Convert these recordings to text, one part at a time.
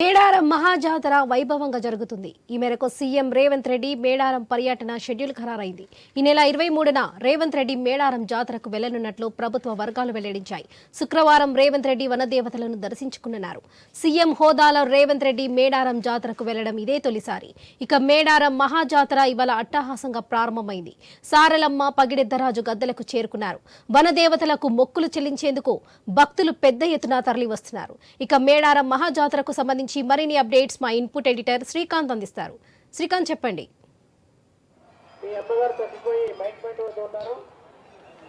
మేడారం మహాజాతర వైభవంగా జరుగుతుంది. ఈ మేరకు సీఎం రేవంత్ రెడ్డి మేడారం పర్యటన షెడ్యూల్ ఖరారైంది. ఈ నెల 23న రేవంత్ రెడ్డి మేడారం జాతరకు వెళ్లనున్నట్లు ప్రభుత్వ వర్గాలు వెల్లడించాయి. శుక్రవారం రేవంత్ రెడ్డి వనదేవతలను దర్శించుకున్నారు. సీఎం హోదాలో రేవంత్ రెడ్డి మేడారం జాతరకు వెళ్లడం ఇదే తొలిసారి. ఇక మేడారం మహాజాతర ఇవాళ అట్టహాసంగా ప్రారంభమైంది. సారలమ్మ పగిడెద్దరాజు గద్దెలకు చేరుకున్నారు. వనదేవతలకు మొక్కులు చెల్లించేందుకు భక్తులు పెద్ద ఎత్తున తరలి వస్తున్నారు. ఇక మేడారం మహాజాతరకు సంబంధించి మరిన్ని అప్డేట్స్ మా ఇన్పుట్ ఎడిటర్ శ్రీకాంత్ అందిస్తారు. శ్రీకాంత్ చెప్పండి.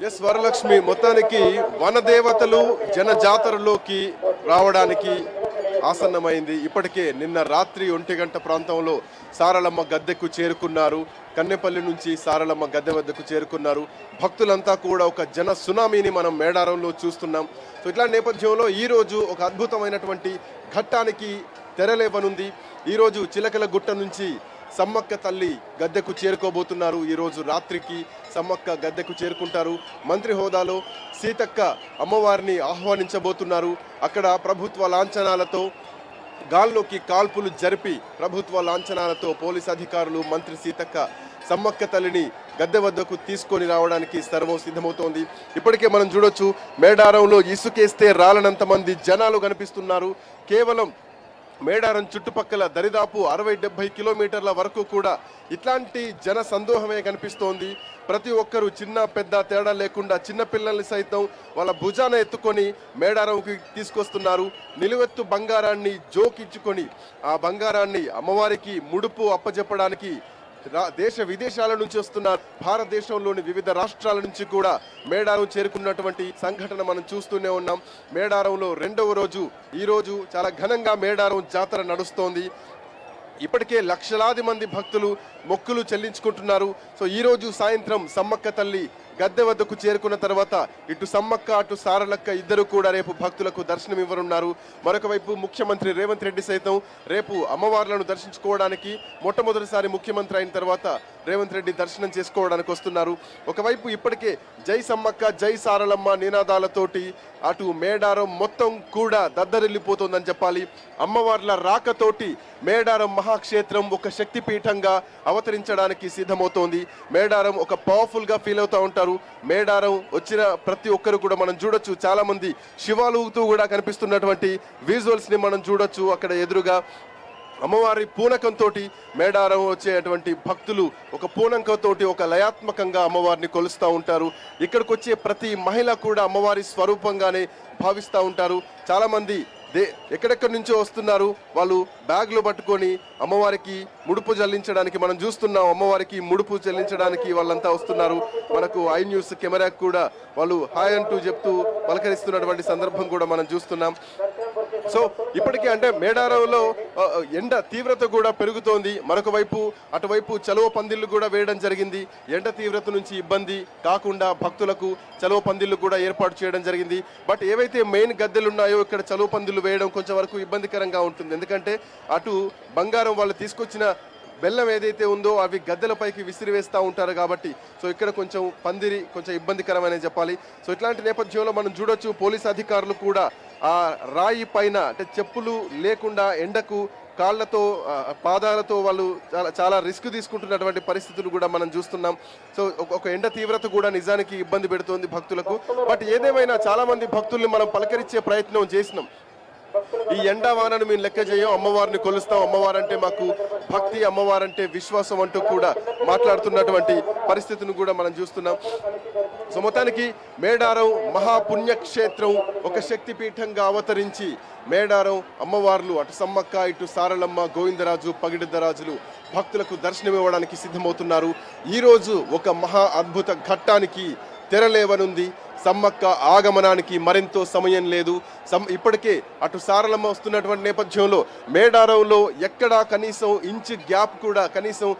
ఎస్ వరలక్ష్మి, మొత్తానికి వనదేవతలు జనజాతరలోకి రావడానికి ఆసన్నమైంది. ఇప్పటికే నిన్న రాత్రి 1 గంట ప్రాంతంలో సారలమ్మ గద్దెకు చేరుకున్నారు. కన్నెపల్లి నుంచి సారలమ్మ గద్దె వద్దకు చేరుకున్నారు. భక్తులంతా కూడా ఒక జన సునామీని మనం మేడారంలో చూస్తున్నాం. సో ఇట్లాంటి నేపథ్యంలో ఈరోజు ఒక అద్భుతమైనటువంటి ఘట్టానికి తెరలేవనుంది. ఈరోజు చిలకల గుట్ట నుంచి సమ్మక్క తల్లి గద్దెకు చేరుకోబోతున్నారు. ఈరోజు రాత్రికి సమ్మక్క గద్దెకు చేరుకుంటారు. మంత్రి హోదాలో సీతక్క అమ్మవారిని ఆహ్వానించబోతున్నారు. అక్కడ ప్రభుత్వ లాంఛనాలతో గాల్లోకి కాల్పులు జరిపి ప్రభుత్వ లాంఛనాలతో పోలీస్ అధికారులు మంత్రి సీతక్క సమ్మక్క తల్లిని గద్దె వద్దకు తీసుకొని రావడానికి సర్వం సిద్ధమవుతోంది. ఇప్పటికే మనం చూడొచ్చు, మేడారంలో ఇసుకేస్తే రాలనంత మంది జనాలు కనిపిస్తున్నారు. కేవలం మేడారం చుట్టుపక్కల దరిదాపు 60-70 కిలోమీటర్ల వరకు కూడా ఇట్లాంటి జన సందోహమే కనిపిస్తోంది. ప్రతి ఒక్కరూ చిన్న పెద్ద తేడా లేకుండా చిన్నపిల్లల్ని సైతం వాళ్ళ భుజాన ఎత్తుకొని మేడారంకి తీసుకొస్తున్నారు. నిలువెత్తు బంగారాన్ని జోకించుకొని ఆ బంగారాన్ని అమ్మవారికి ముడుపు అప్పజెప్పడానికి దేశ విదేశాల నుంచి వస్తున్నారు. భారతదేశంలోని వివిధ రాష్ట్రాల నుంచి కూడా మేడారం చేరుకున్నటువంటి సంఘటన మనం చూస్తూనే ఉన్నాం. మేడారంలో 2వ రోజు ఈ రోజు చాలా ఘనంగా మేడారం జాతర నడుస్తోంది. ఇప్పటికే లక్షలాది మంది భక్తులు మొక్కులు చెల్లించుకుంటున్నారు. సో ఈ రోజు సాయంత్రం సమ్మక్క తల్లి గద్దె వద్దకు చేరుకున్న తర్వాత ఇటు సమ్మక్క అటు సారలక్క ఇద్దరు కూడా రేపు భక్తులకు దర్శనం ఇవ్వనున్నారు. మరొక వైపు ముఖ్యమంత్రి రేవంత్ రెడ్డి సైతం రేపు అమ్మవార్లను దర్శించుకోవడానికి మొట్టమొదటిసారి ముఖ్యమంత్రి అయిన తర్వాత రేవంత్ రెడ్డి దర్శనం చేసుకోవడానికి వస్తున్నారు. ఒకవైపు ఇప్పటికే జై సమ్మక్క జై సారలమ్మ నినాదాలతోటి అటు మేడారం మొత్తం కూడా దద్దరిల్లిపోతుందని చెప్పాలి. అమ్మవార్ల రాకతోటి మేడారం మహాక్షేత్రం ఒక శక్తిపీఠంగా అవతరించడానికి సిద్ధమవుతోంది. మేడారం ఒక పవర్ఫుల్ గా ఫీల్ అవుతూ ఉంటారు. మేడారం వచ్చిన ప్రతి ఒక్కరు కూడా మనం చూడొచ్చు, చాలా మంది శివాలూగుతూ కూడా కనిపిస్తున్నటువంటి విజువల్స్ ని మనం చూడొచ్చు. అక్కడ ఎదురుగా అమ్మవారి పూనకంతో మేడారం వచ్చేటువంటి భక్తులు ఒక పూనకంతో ఒక లయాత్మకంగా అమ్మవారిని కొలుస్తూ ఉంటారు. ఇక్కడికి వచ్చే ప్రతి మహిళ కూడా అమ్మవారి స్వరూపంగానే భావిస్తూ ఉంటారు. చాలా మంది ఎక్కడెక్కడి నుంచో వస్తున్నారు. వాళ్ళు బ్యాగ్లు పట్టుకొని అమ్మవారికి ముడుపు చెల్లించడానికి మనం చూస్తున్నాం. అమ్మవారికి ముడుపు చెల్లించడానికి వాళ్ళంతా వస్తున్నారు. మనకు ఐ న్యూస్ కెమెరాకు కూడా వాళ్ళు హాయ్ అంటూ చెప్తూ పలకరిస్తున్నటువంటి సందర్భం కూడా మనం చూస్తున్నాం. సో ఇప్పటికే అంటే మేడారంలో ఎండ తీవ్రత కూడా పెరుగుతోంది. మరొక వైపు అటువైపు చలువ పందిళ్లు కూడా వేయడం జరిగింది. ఎండ తీవ్రత నుంచి ఇబ్బంది కాకుండా భక్తులకు చలువ పందిళ్లు కూడా ఏర్పాటు చేయడం జరిగింది. బట్ ఏవైతే మెయిన్ గద్దెలు ఉన్నాయో ఇక్కడ చలువ పందిళ్లు వేయడం కొంచెం వరకు ఇబ్బందికరంగా ఉంటుంది. ఎందుకంటే అటు బంగారం వాళ్ళు తీసుకొచ్చిన బెల్లం ఏదైతే ఉందో అవి గద్దెలపైకి విసిరివేస్తూ ఉంటారు కాబట్టి సో ఇక్కడ కొంచెం పందిరి కొంచెం ఇబ్బందికరమనే చెప్పాలి. సో ఇట్లాంటి నేపథ్యంలో మనం చూడొచ్చు, పోలీస్ అధికారులు కూడా ఆ రాయి పైన అంటే చెప్పులు లేకుండా ఎండకు కాళ్లతో పాదాలతో వాళ్ళు చాలా రిస్క్ తీసుకుంటున్నటువంటి పరిస్థితులు కూడా మనం చూస్తున్నాం. సో ఒక ఎండ తీవ్రత కూడా నిజానికి ఇబ్బంది పెడుతోంది భక్తులకు. బట్ ఏదేమైనా చాలా మంది భక్తుల్ని మనం పలకరించే ప్రయత్నం చేసినాం. ఈ ఎండా వానను మేము లెక్క చేయం, అమ్మవారిని కొలుస్తాం, అమ్మవారంటే మాకు భక్తి, అమ్మవారంటే విశ్వాసం అంటూ కూడా మాట్లాడుతున్నటువంటి పరిస్థితిని కూడా మనం చూస్తున్నాం. సో మొత్తానికి మేడారం మహాపుణ్యక్షేత్రం ఒక శక్తిపీఠంగా అవతరించి మేడారం అమ్మవార్లు అటు సమ్మక్క ఇటు సారలమ్మ గోవిందరాజు పగిడిద్దరాజులు భక్తులకు దర్శనం ఇవ్వడానికి సిద్ధమవుతున్నారు. ఈరోజు ఒక మహా అద్భుత ఘట్టానికి తెరలేవనుంది. సమ్మక్క ఆగమనానికి మరెంతో సమయం లేదు. ఇప్పటికే అటు సారలమ్మ వస్తున్నటువంటి నేపథ్యంలో మేడారంలో ఎక్కడా కనీసం ఇంచు గ్యాప్ కూడా కనీసం